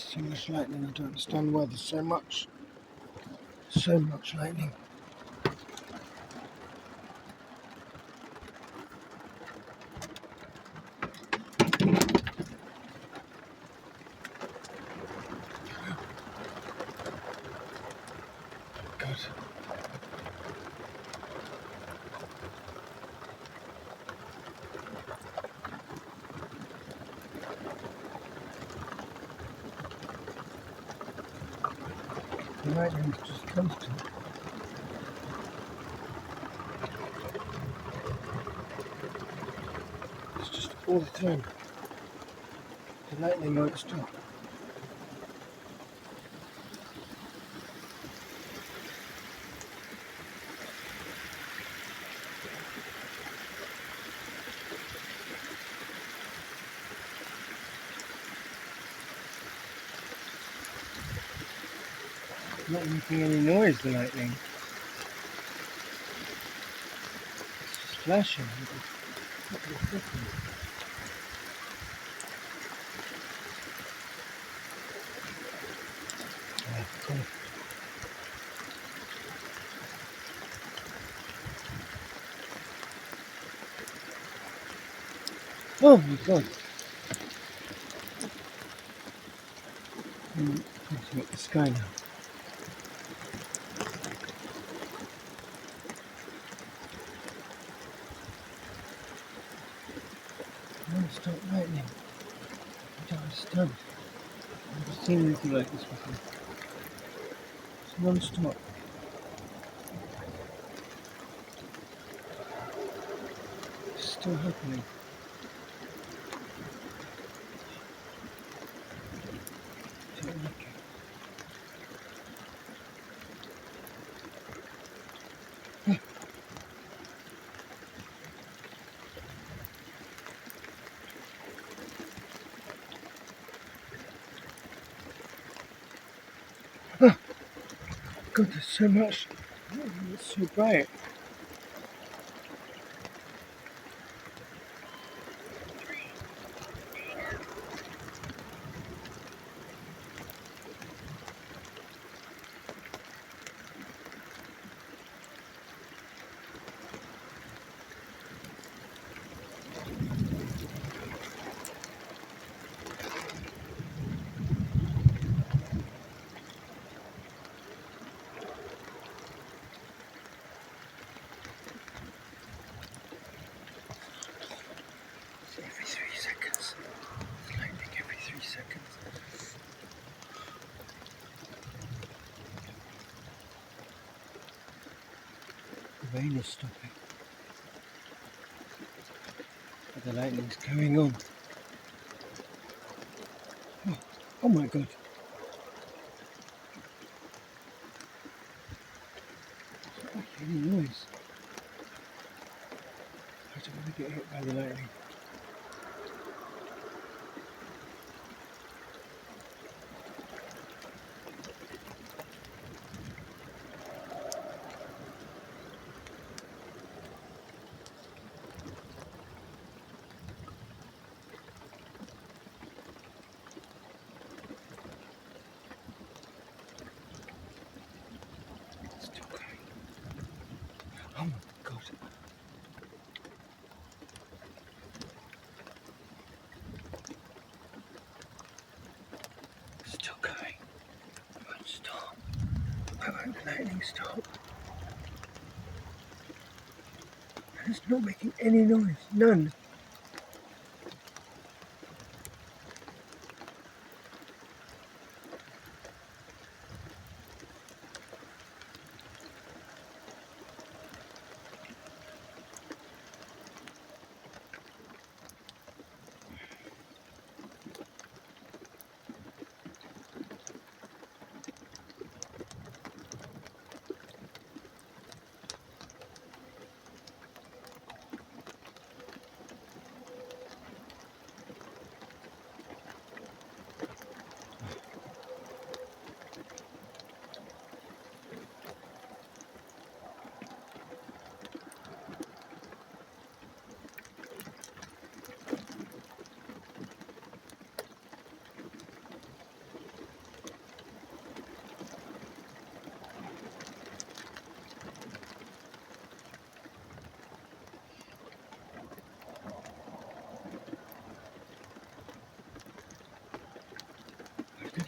so much lightning. I don't understand why there's so much lightning. God. The lightning is just constant. It's just all the time. The lightning won't stop. It's not making any noise, the lightning. It's just flashing. Oh my God. I'm looking at the sky now. Non-stop lightning. I don't understand. I've never seen anything like this before. It's non-stop. It's still happening. I don't like it. God, there's so much. It's so bright. It's every 3 seconds. It's lightning every 3 seconds. The rain is stopping. But the lightning's going on. Oh my God. It's not making any noise. I don't want to get hit by the lightning. It's still going. Oh my God. It's still going. It won't stop. Why won't the lightning stop? And it's not making any noise. None.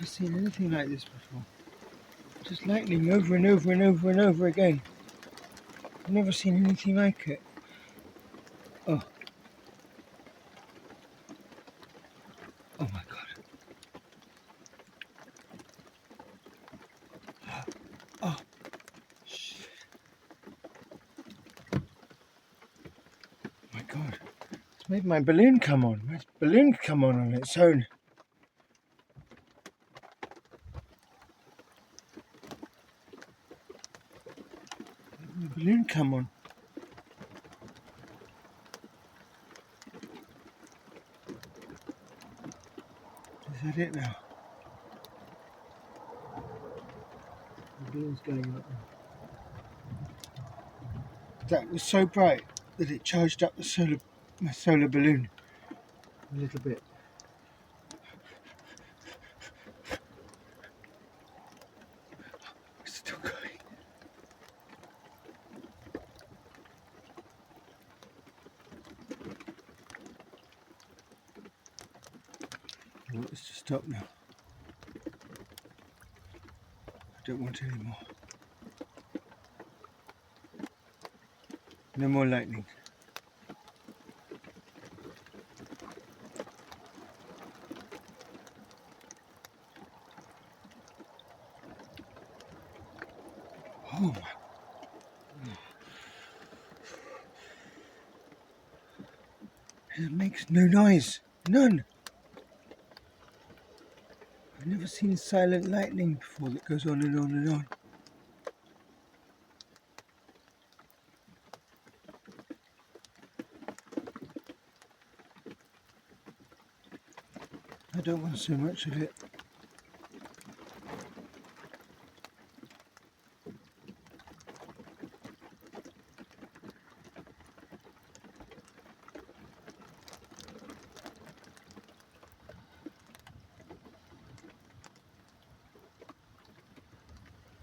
Never seen anything like this before. Just lightning over and over and over and over again. I've never seen anything like it. Oh, oh my God. Oh, shit. My God. It's made my balloon come on. My balloon come on its own. My balloon come on. Is that it now? The balloon's going up now. That was so bright that it charged up my solar balloon a little bit. It's still going. I want this to stop now. I don't want any more. No more lightning. Oh my. It makes no noise. None. I've never seen silent lightning before that goes on and on and on. I don't want so much of it.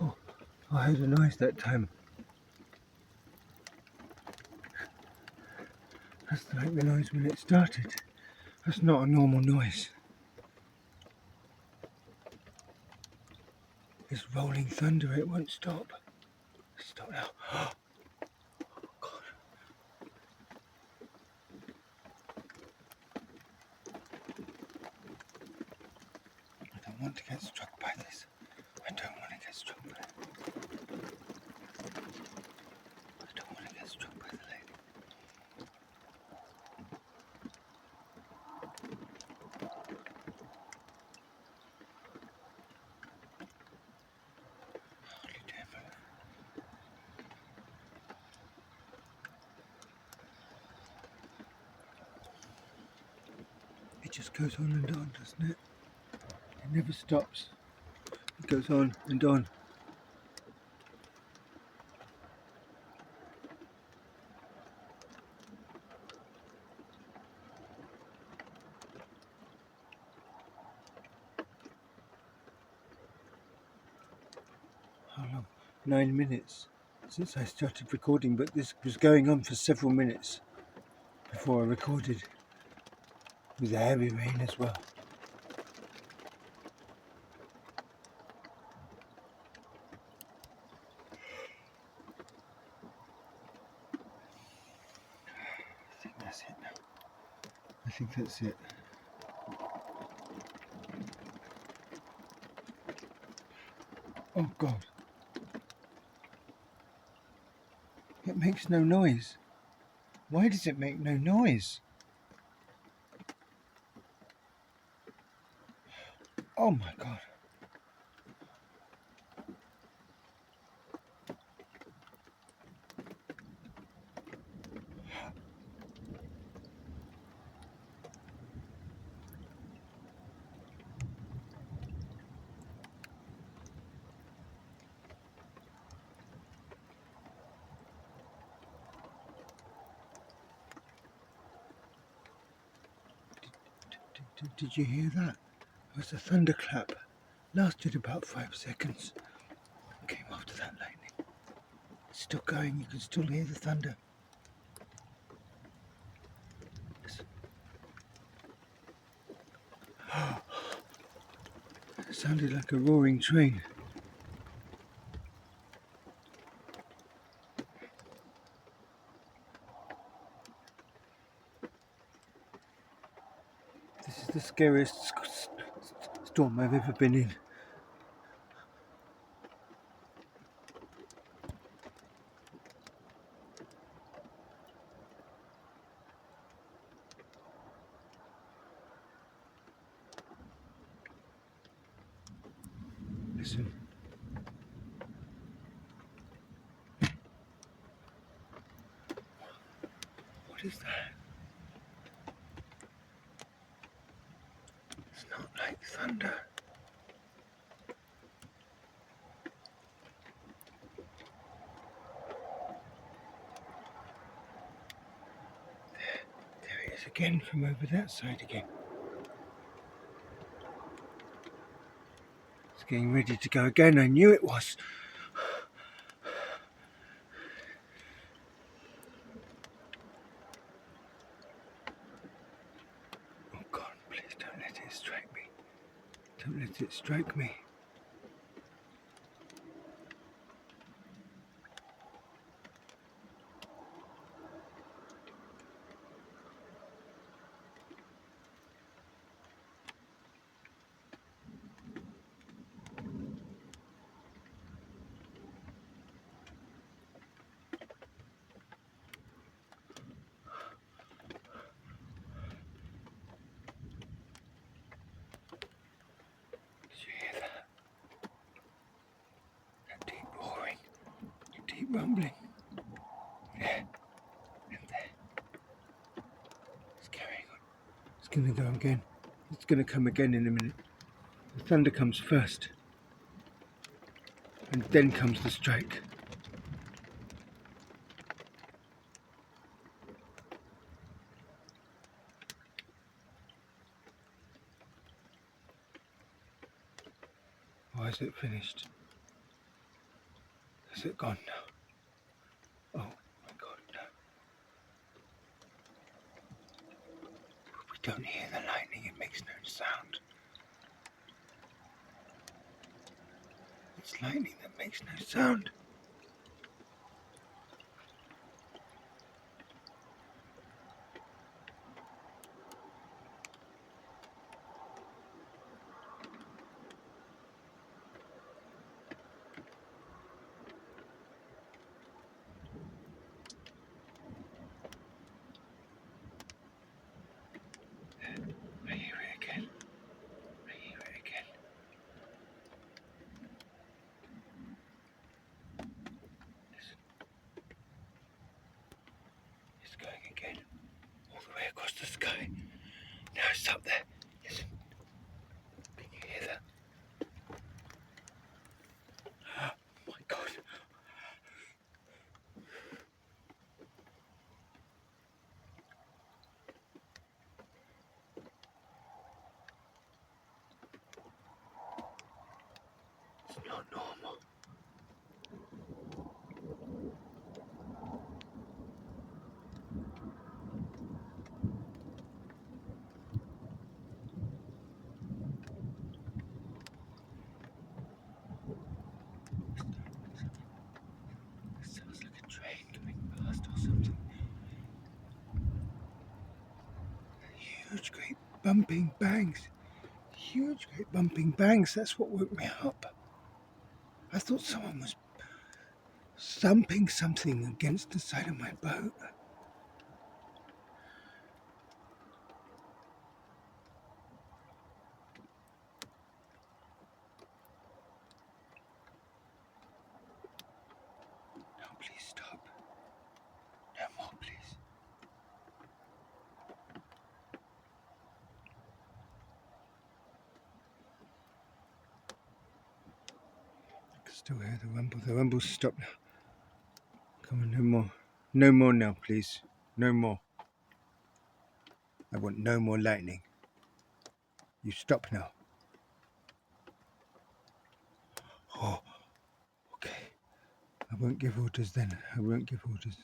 Oh, I heard a noise that time. That's like the noise when it started. That's not a normal noise. It's rolling thunder. It won't stop. Stop now. Oh God. I don't want to get struck by this. I don't want to get struck by it. I don't want to get struck by the lightning. Holy devil. It just goes on and on, doesn't it? It never stops. It goes on and on. How long? 9 minutes since I started recording, but this was going on for several minutes before I recorded, with the heavy rain as well. I think that's it now. I think that's it. Oh God. It makes no noise. Why does it make no noise? Oh my God. Did you hear that? It was a thunderclap. Lasted about 5 seconds. Came after that lightning. It's still going. You can still hear the thunder. Listen. It sounded like a roaring train. This is the scariest storm I've ever been in. Listen. What is that? It's not like thunder. There it is again from over that side again. It's getting ready to go again. I knew it was. Oh God, please don't let it strike me. Don't let it strike me. Did you hear that? That deep roaring, deep rumbling. There, and there. It's carrying on. It's going to go again. It's going to come again in a minute. The thunder comes first, and then comes the strike. Why is it finished? Is it gone now? Oh my God, no. We don't hear the lightning, it makes no sound. It's lightning that makes no sound. I hear it again. I hear it again. Listen. It's going again. All the way across the sky. Now it's up there. Listen. Can you hear that? Oh my God. It's not normal. It sounds like a train going past or something. Huge, great bumping bangs. Huge, great bumping bangs. That's what woke me up. I thought someone was thumping something against the side of my boat. No, please stop. No more, please. I can still hear the rumble. The rumble's stopped now. Come on, no more. No more now, please. No more. I want no more lightning. You stop now. Oh, okay. I won't give orders then. I won't give orders.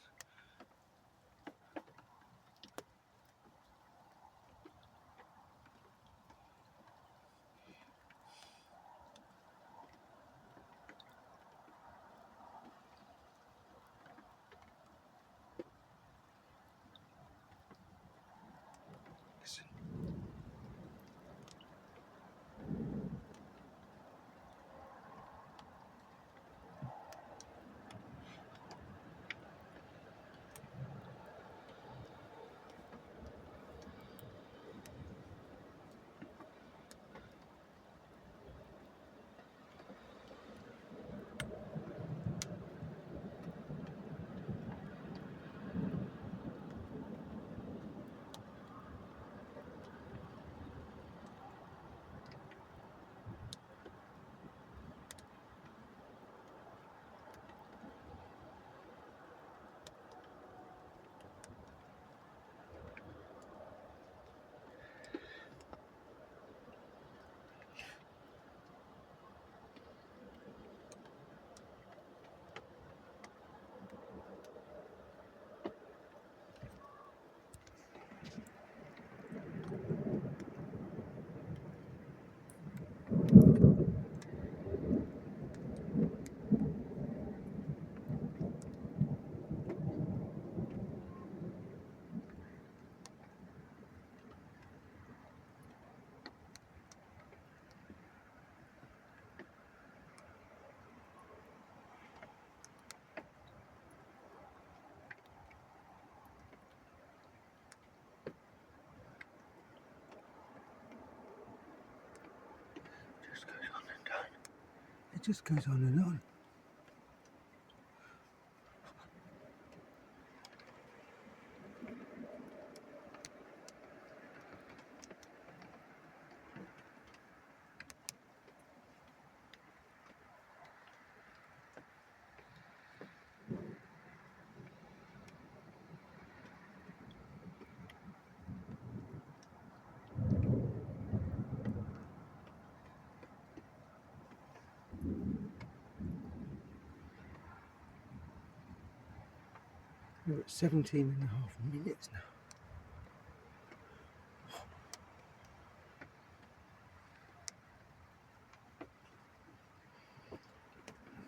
It just goes on and on. We're at 17.5 minutes now.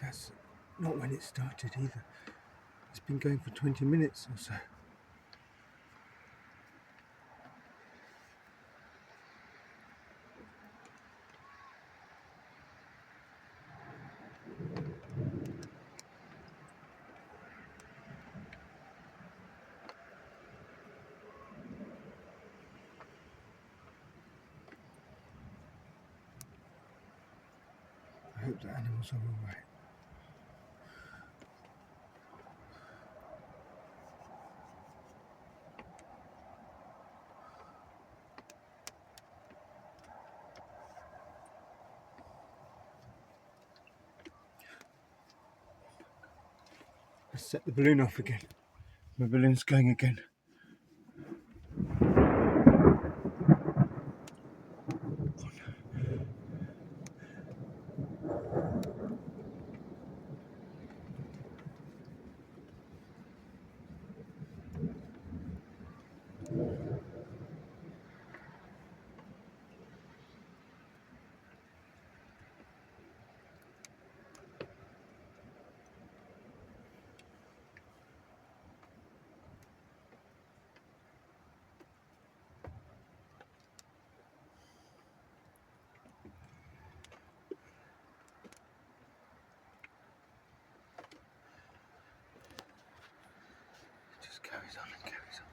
That's not when it started either. It's been going for 20 minutes or so. I hope the animals are alright. Let's set the balloon off again. My balloon's going again. It just carries on and carries on.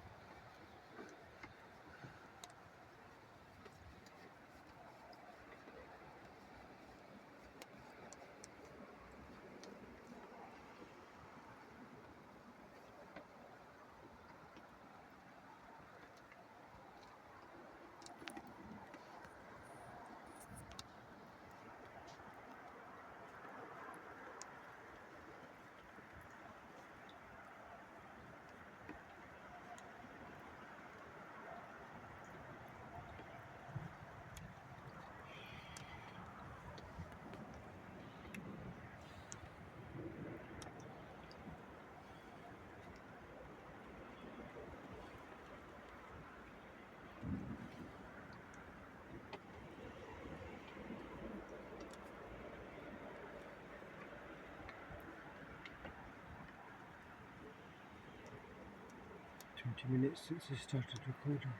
Minutes since I started recording.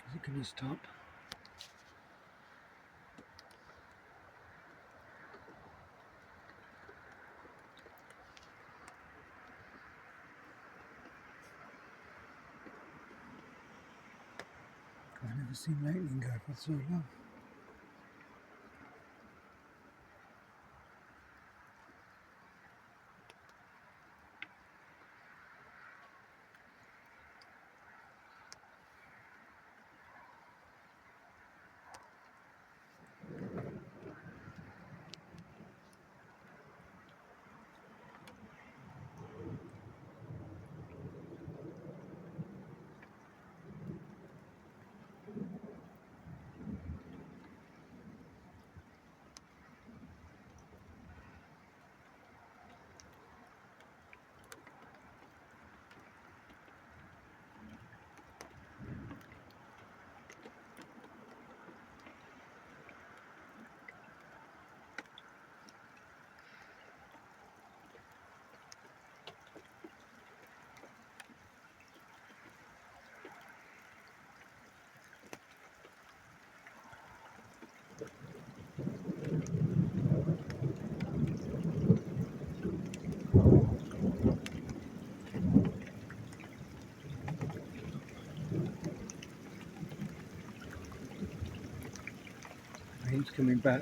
Is it going to stop? I've never seen lightning go for so long. Rain's coming back.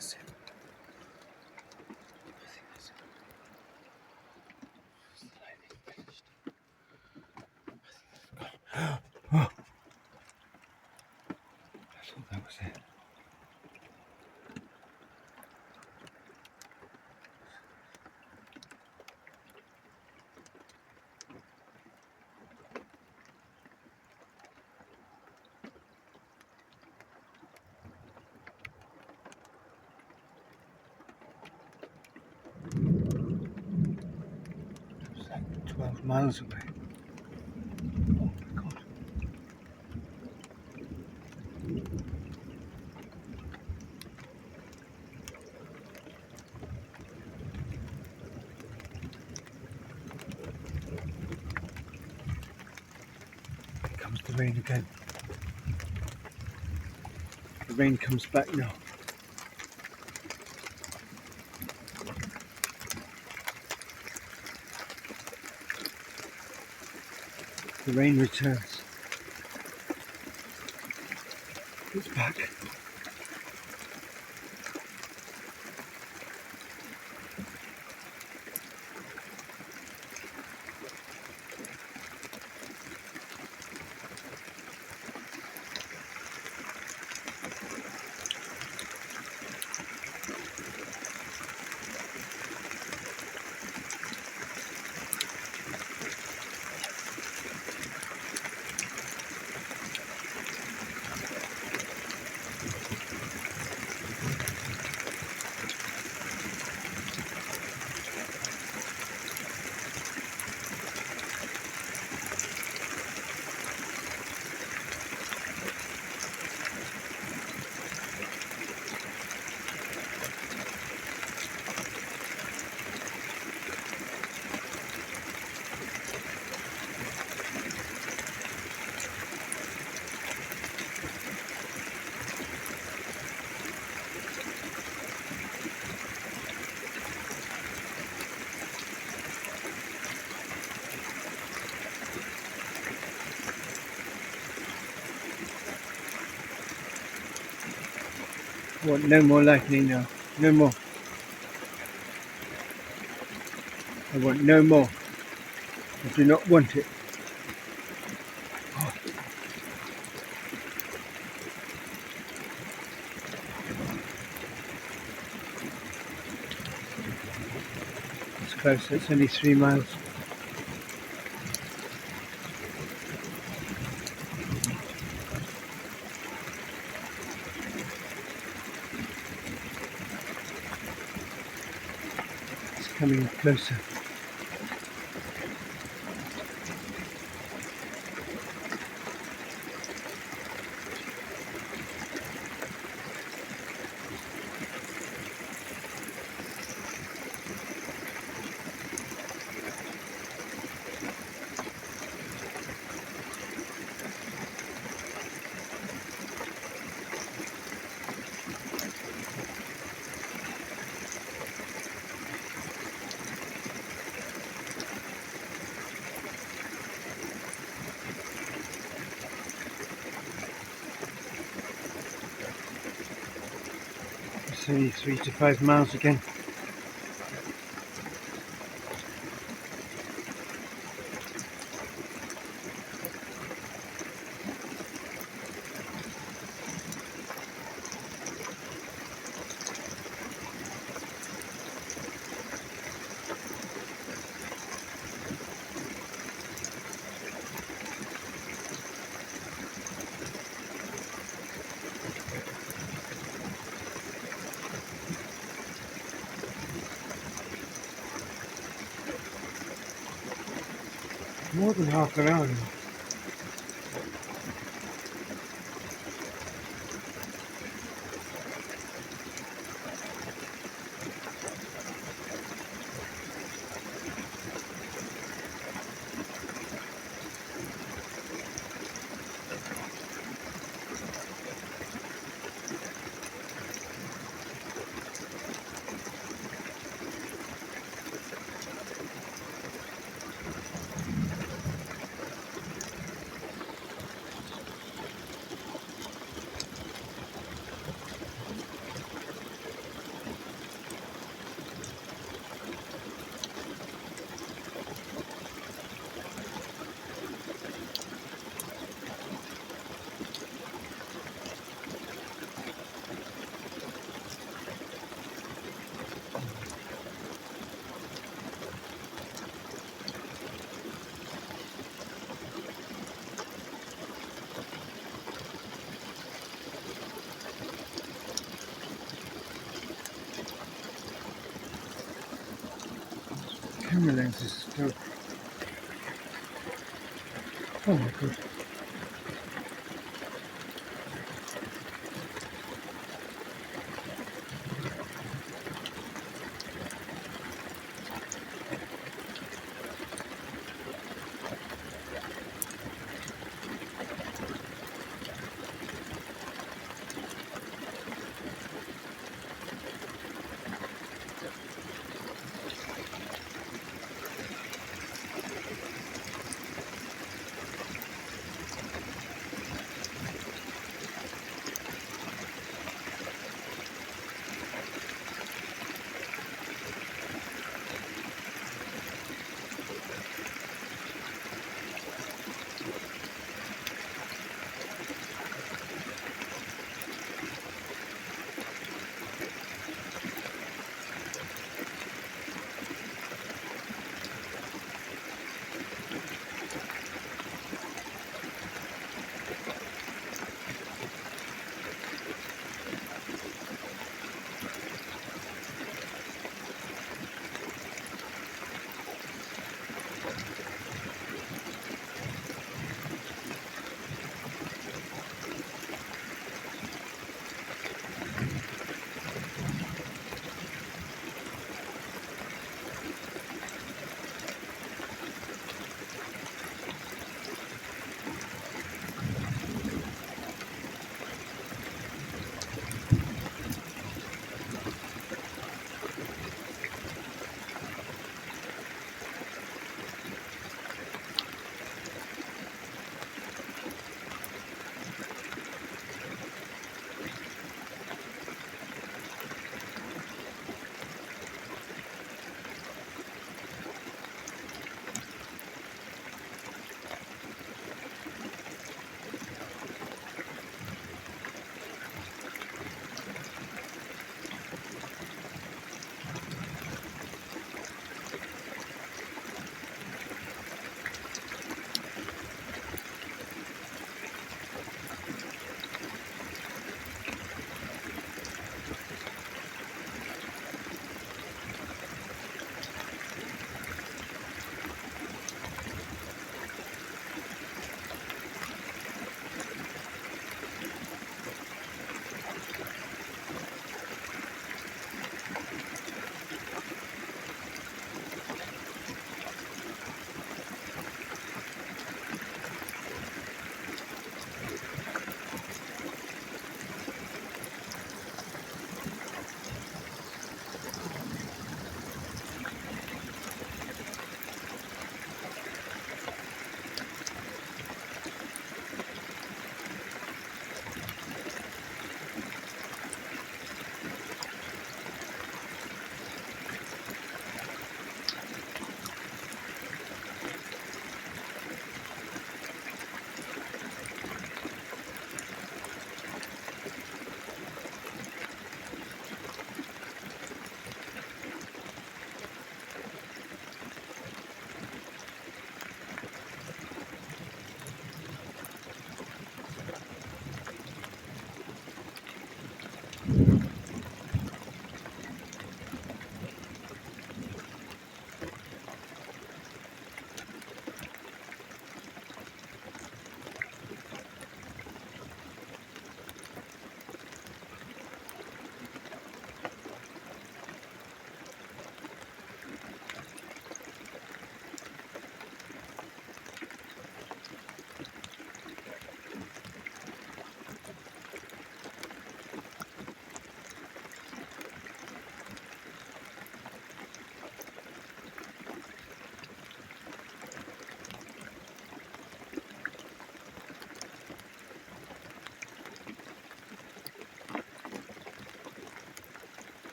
that's it. Oh, I thought that was it. It was like 12 miles away. Oh my God. Here comes the rain again. The rain comes back now. The rain returns. It's back. I want no more lightning now. No more. I want no more. I do not want it. Oh, it's close. It's only 3 miles. It's coming closer. It's only 3 to 5 miles again. More than half an hour now. camera lens is still. Oh my god.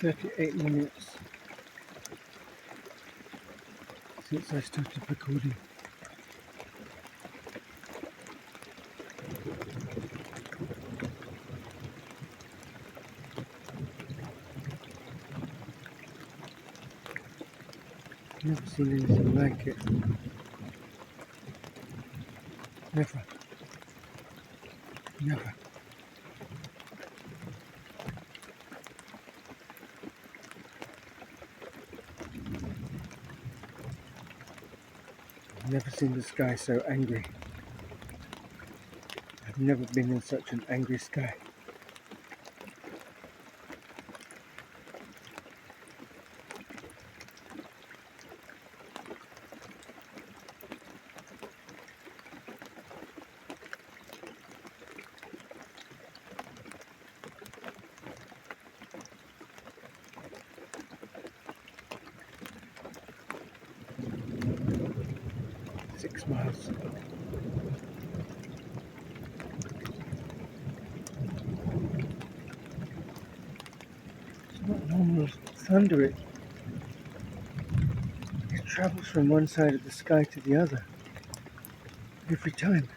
38 minutes since I started recording. Never seen anything like it. Never. Never. I've never seen the sky so angry. I've never been in such an angry sky. Six miles. It's not normal thunder. It travels from one side of the sky to the other every time.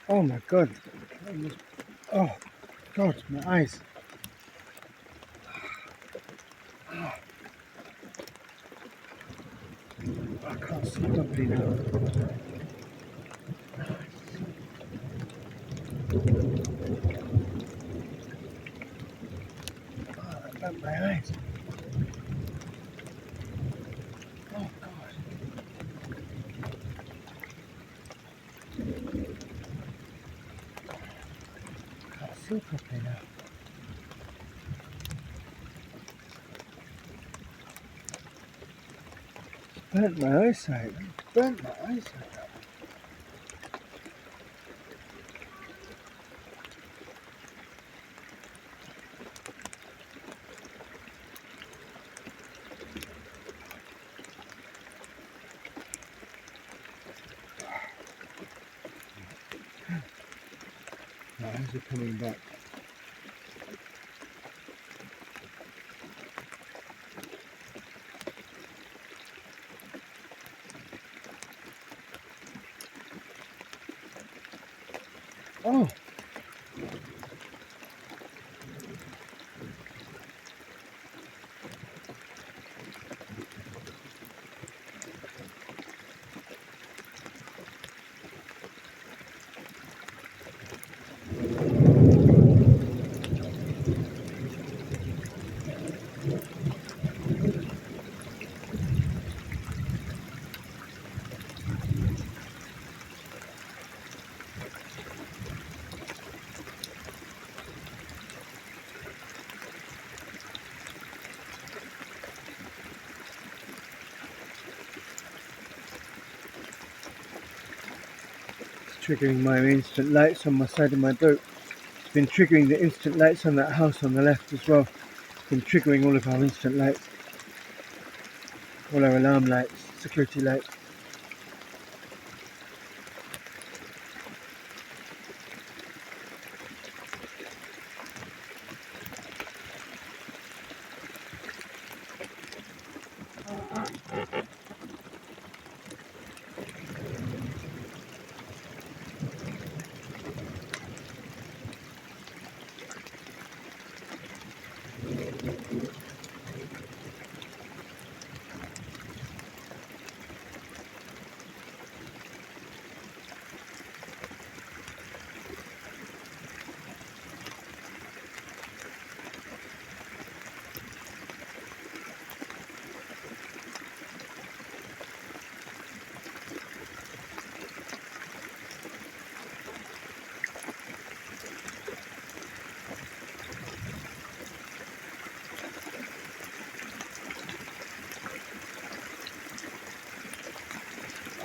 Oh my god. Oh god, my eyes. I can't see properly now. Oh, that burnt my eyes. Oh god. I can't see properly now. Burnt my eyesight. Burnt my eyesight. My eyes are coming back. Oh! Triggering my instant lights on my side of my boat. It's been triggering the instant lights on that house on the left as well. It's been triggering all of our instant lights. All our alarm lights, security lights.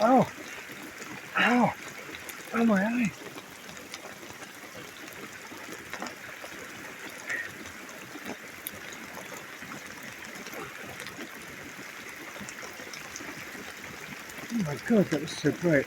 Oh! Ow! Oh my eye! Oh my god, that was so bright.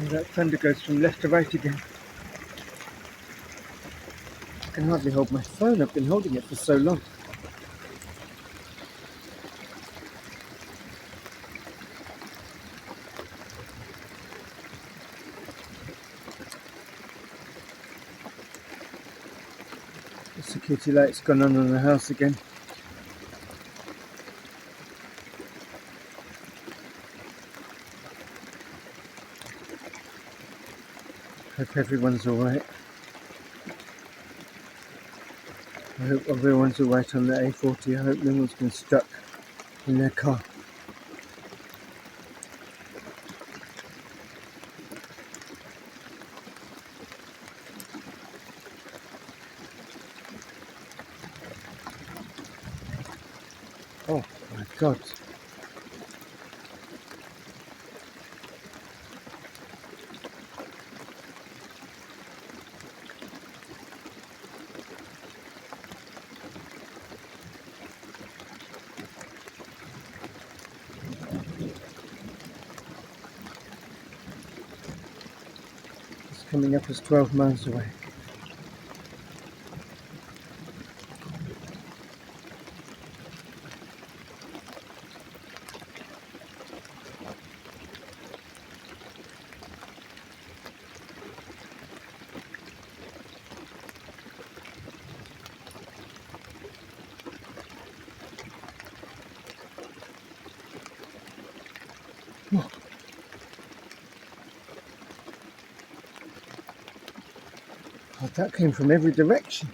And that thunder goes from left to right again. I can hardly hold my phone, I've been holding it for so long. The security light's gone on in the house again. Hope everyone's alright. I hope everyone's alright on the A40. I hope no one's been stuck in their car. Oh my god. It's coming up as 12 miles away. Oh. God, that came from every direction.